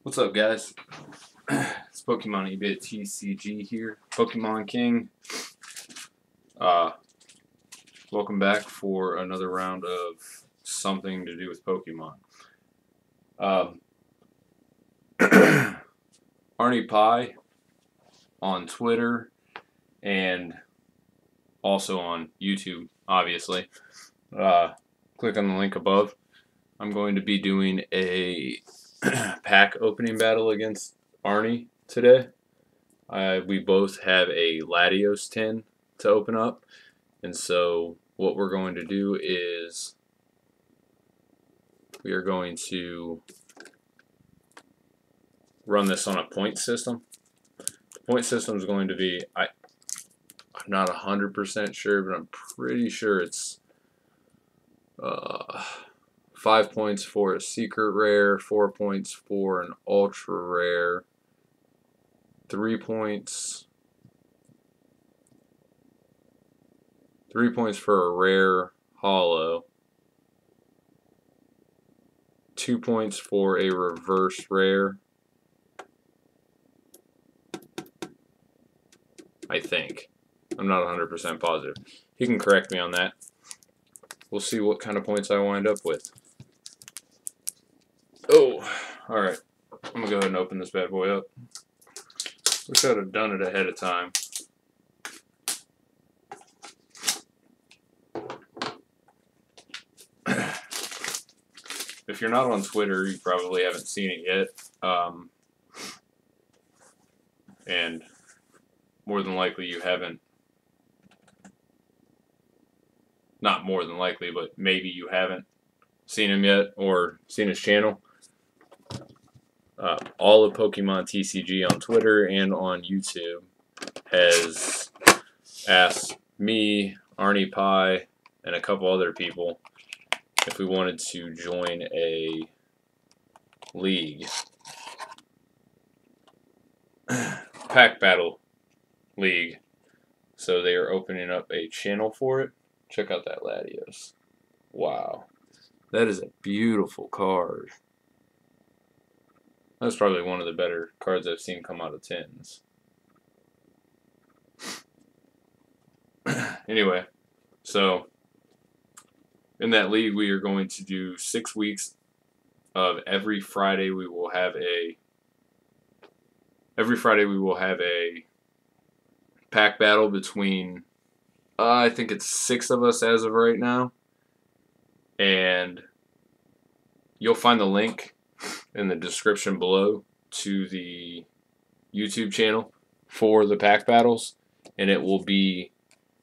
What's up, guys? It's Pokemon TCG here, Pokemon King. Welcome back for another round of something to do with Pokemon. Arny Pie on Twitter and also on YouTube, obviously. Click on the link above. I'm going to be doing a pack opening battle against Arny today. We both have a Latios Tin to open up, and so what we're going to do is we are going to run this on a point system. The point system is going to be, I'm not 100% sure, but I'm pretty sure it's 5 points for a secret rare, 4 points for an ultra rare, 3 points for a rare holo, 2 points for a reverse rare, I think. I'm not 100% positive. He can correct me on that. We'll see what kind of points I wind up with. Oh, alright. I'm going to go ahead and open this bad boy up. Wish I'd have done it ahead of time. If you're not on Twitter, you probably haven't seen it yet. And more than likely you haven't. Not more than likely, but maybe you haven't seen him yet or seen his channel. All of Pokemon TCG on Twitter and on YouTube has asked me, Arny Pie, and a couple other people if we wanted to join a league. Pack Battle League. So they are opening up a channel for it. Check out that Latios. Wow. That is a beautiful card. That's probably one of the better cards I've seen come out of tins. Anyway, so in that league we are going to do 6 weeks of every Friday we will have a pack battle between I think it's 6 of us as of right now, and you'll find the link in the description below to the YouTube channel for the pack battles, and it will be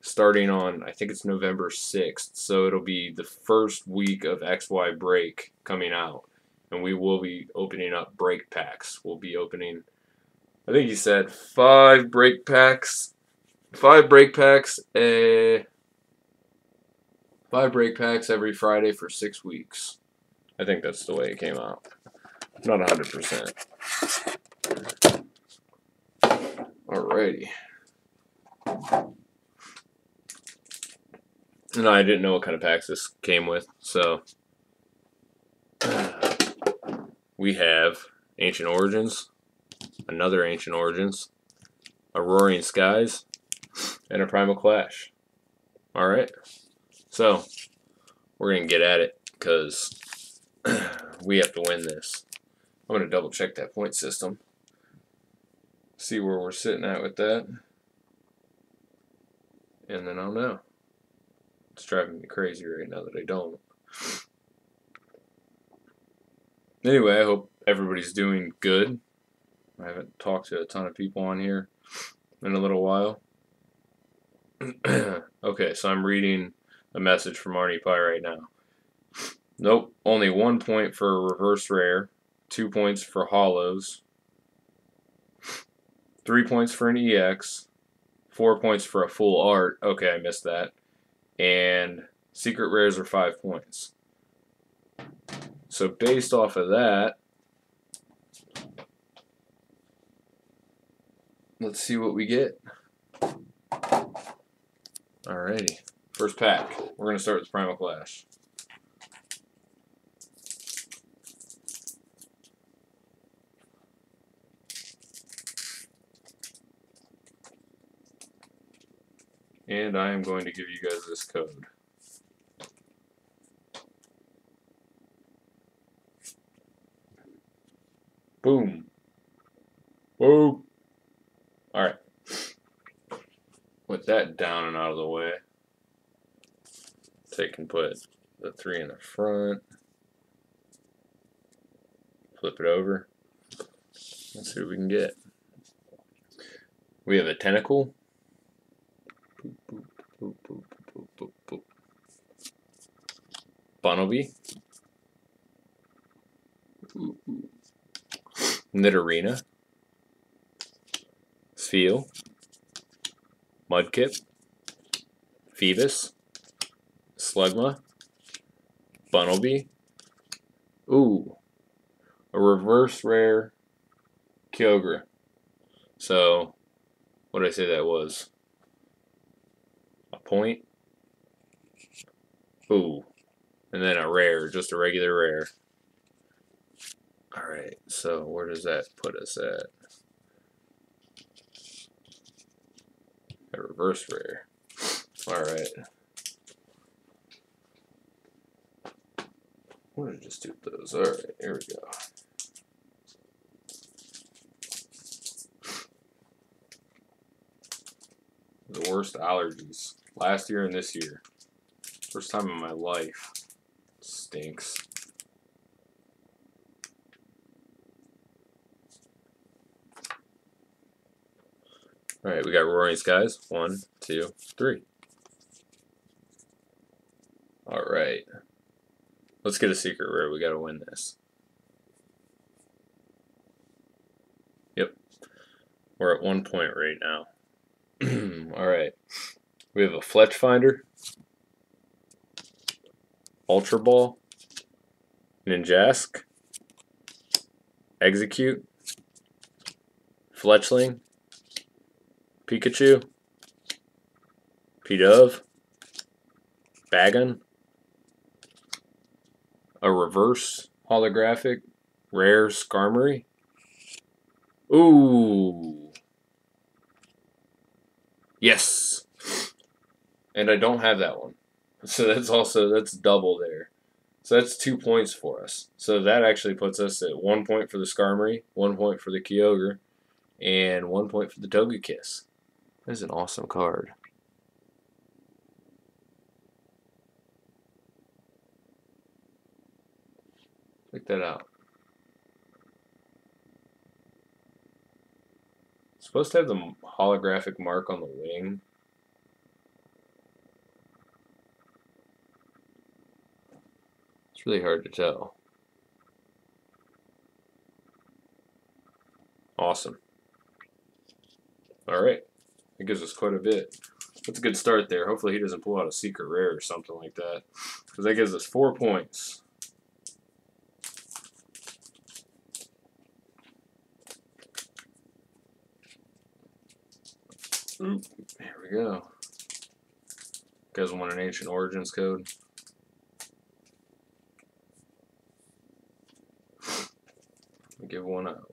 starting on, I think it's November 6th, so it'll be the first week of XY break coming out, and we will be opening up break packs. We'll be opening, I think he said 5 break packs. 5 break packs every Friday for 6 weeks. I think that's the way it came out. Not 100%. Alrighty. No, I didn't know what kind of packs this came with, so we have Ancient Origins, another Ancient Origins, a Roaring Skies, and a Primal Clash. Alright, so we're going to get at it because we have to win this. I'm going to double check that point system, see where we're sitting at with that, and then I'll know. It's driving me crazy right now that I don't. Anyway, I hope everybody's doing good. I haven't talked to a ton of people on here in a little while. Okay, so I'm reading a message from Arny Pie right now. Nope, only 1 point for a reverse rare, 2 points for holos, 3 points for an EX, 4 points for a full art. Okay, I missed that. And secret rares are 5 points. So based off of that, let's see what we get. Alrighty, first pack. We're going to start with Primal Clash. And I am going to give you guys this code. Boom. Boom. Alright. With that down and out of the way, take and put the 3 in the front. Flip it over. Let's see what we can get. We have a tentacle. Boop, boop, boop, boop, boop, boop, boop. Bunnelby. Nidorina. Spheal. Mudkip. Phoebus. Slugma. Bunnelby. Ooh. A reverse rare Kyogre. So, what did I say that was? A point? Ooh. And then a rare, just a regular rare. Alright, so where does that put us at? A reverse rare. Alright. What did I just do with those? Alright, here we go. The worst allergies. Last year and this year. First time in my life. Stinks. Alright, we got Roaring Skies. 1, 2, 3. Alright. Let's get a secret rare. We gotta win this. Yep. We're at 1 point right now. Alright. We have a Fletch Finder. Ultra Ball. Ninjask. Execute. Fletchling. Pikachu. Pidove. Bagon. A reverse holographic rare Skarmory. Ooh. Yes. And I don't have that one. So that's double there. So that's 2 points for us. So that actually puts us at 1 point for the Skarmory, 1 point for the Kyogre, and 1 point for the Togekiss. That is an awesome card. Check that out. It's supposed to have the holographic mark on the wing. It's really hard to tell. Awesome. Alright. That gives us quite a bit. That's a good start there. Hopefully he doesn't pull out a secret rare or something like that. Because that gives us 4 points. Oop, here we go. You guys want an Ancient Origins code? Give one out.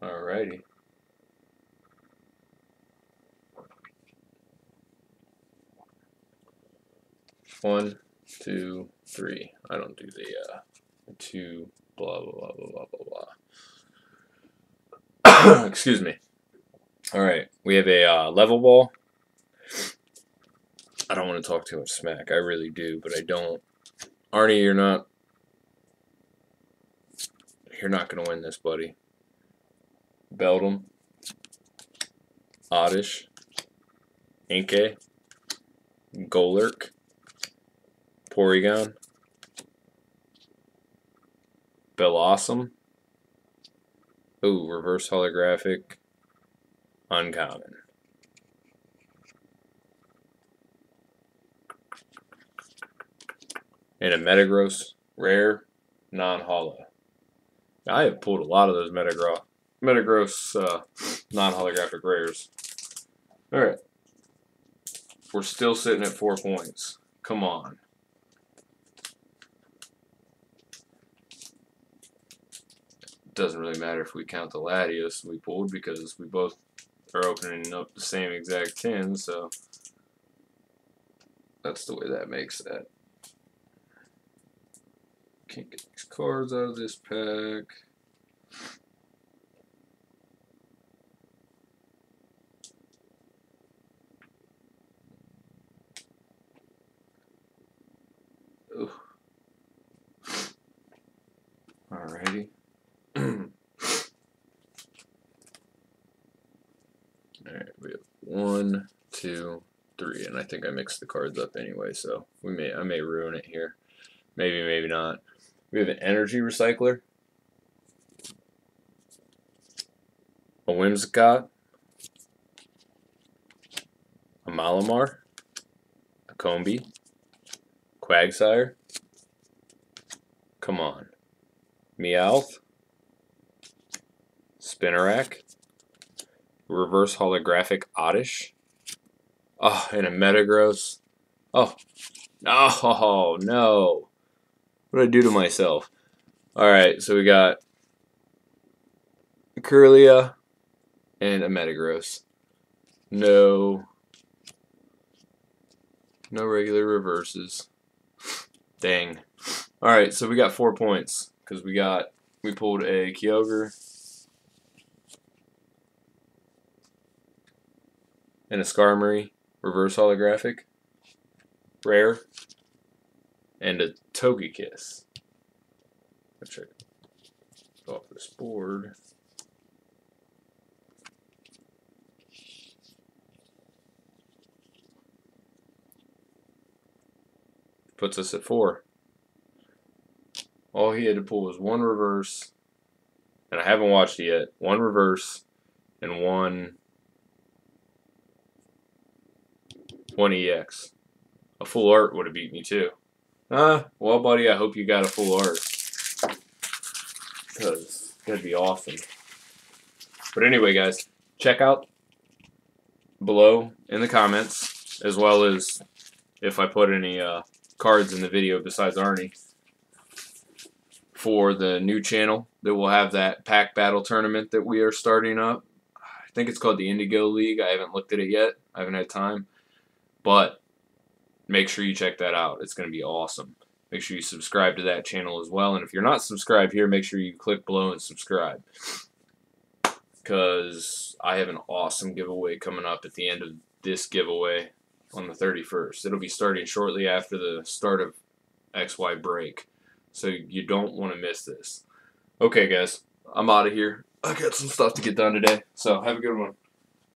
Alrighty. One, two, three. I don't do the two, blah, blah, blah, blah, blah, blah. Excuse me. Alright, we have a level ball. I don't want to talk too much smack. I really do, but I don't. Arnie, you're not going to win this, buddy. Beldum. Oddish. Inkay. Golurk. Porygon. Bellossom. Ooh, reverse holographic. Uncommon. And a Metagross rare, non-holo. I have pulled a lot of those Metagross non-holographic rares. Alright. We're still sitting at 4 points. Come on. Doesn't really matter if we count the Latios we pulled because we both are opening up the same exact tin, so that's the way that makes that. Can't get these cards out of this pack. Ugh. Alrighty. Alright, we have 1, 2, 3, and I think I mixed the cards up anyway, so I may ruin it here. Maybe, maybe not. We have an energy recycler, a Whimsicott, a Malamar, a Combi, Quagsire, come on, Meowth, Spinarak, reverse holographic Oddish, oh, and a Metagross. Oh, oh no, what did I do to myself? Alright, so we got Curlia and a Metagross. No regular reverses. Dang. Alright, so we got 4 points because we pulled a Kyogre and a Skarmory reverse holographic rare and a Togekiss. Let's check off this board. Puts us at 4. All he had to pull was 1 reverse, and I haven't watched it yet. 1 reverse and 1 EX. A full art would have beat me too. Well, buddy, I hope you got a full art, because that'd be awesome. But anyway, guys, check out below in the comments, as well as if I put any cards in the video besides Arnie, for the new channel that will have that pack battle tournament that we are starting up. I think it's called the Indigo League. I haven't looked at it yet. I haven't had time. But make sure you check that out. It's going to be awesome. Make sure you subscribe to that channel as well. And if you're not subscribed here, make sure you click below and subscribe, because I have an awesome giveaway coming up at the end of this giveaway on the 31st. It'll be starting shortly after the start of XY break. So you don't want to miss this. Okay, guys, I'm out of here. I got some stuff to get done today, so have a good one.